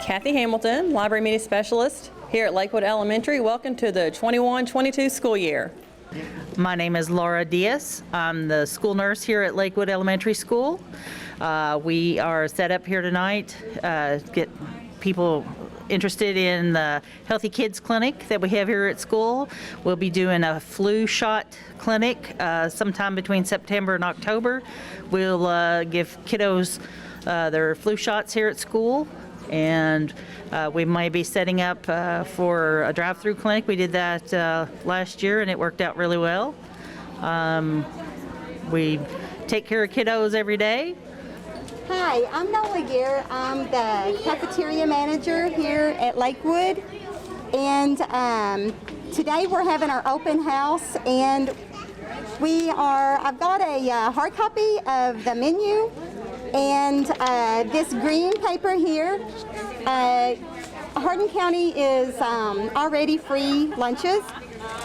Kathy Hamilton, Library Media Specialist here at Lakewood Elementary. Welcome to the 21-22 school year. My name is Laura Diaz. I'm the school nurse here at Lakewood Elementary School. We are set up here tonight to get people interested in the Healthy Kids Clinic that we have here at school. We'll be doing a flu shot clinic sometime between September and October. We'll give kiddos their flu shots here at school, and we might be setting up for a drive-through clinic. We did that last year and it worked out really well. We take care of kiddos every day. Hi, I'm Nola Gear. I'm the Cafeteria Manager here at Lakewood, and today we're having our open house, and I've got a hard copy of the menu and this green paper here. Hardin County is already free lunches,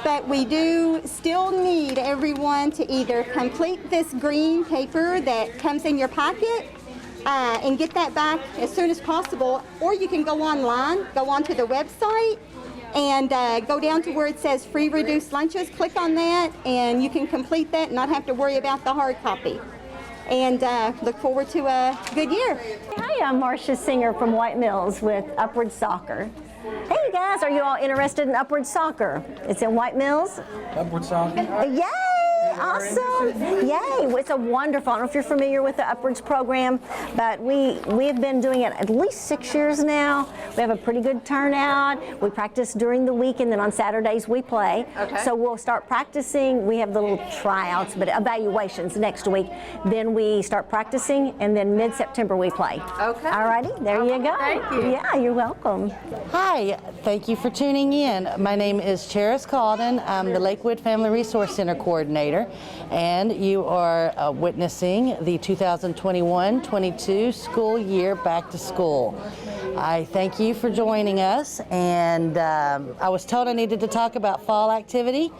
but we do still need everyone to either complete this green paper that comes in your packet and get that back as soon as possible, or you can go online, go onto the website and go down to where it says free reduced lunches, click on that, and you can complete that and not have to worry about the hard copy. And look forward to a good year. Hi, I'm Marsha Singer from White Mills with Upward Soccer. Hey guys, are you all interested in Upward Soccer? It's in White Mills. Upward Soccer? Yay! Awesome! Yay! It's a wonderful, I don't know if you're familiar with the Upwards program, but we've been doing it at least 6 years now. We have a pretty good turnout. We practice during the week, and then on Saturdays we play. Okay. So we'll start practicing. We have the little tryouts, but evaluations next week. Then we start practicing, and then mid-September we play. Okay. Alrighty, there you go. Thank you. Yeah, you're welcome. Hi, thank you for tuning in. My name is Charis Calden. I'm the Lakewood Family Resource Center Coordinator, and you are witnessing the 2021-22 school year back to school. I thank you for joining us, and I was told I needed to talk about fall activity.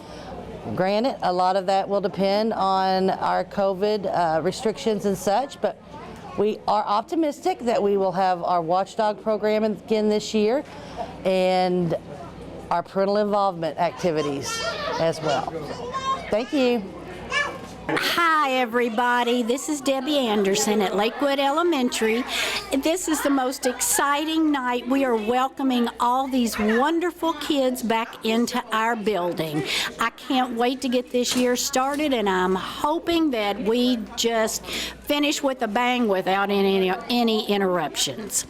Granted, a lot of that will depend on our COVID restrictions and such, but we are optimistic that we will have our Watchdog program again this year and our parental involvement activities as well. Thank you. Hi everybody, this is Debbie Anderson at Lakewood Elementary. This is the most exciting night. We are welcoming all these wonderful kids back into our building. I can't wait to get this year started, and I'm hoping that we just finish with a bang without any interruptions.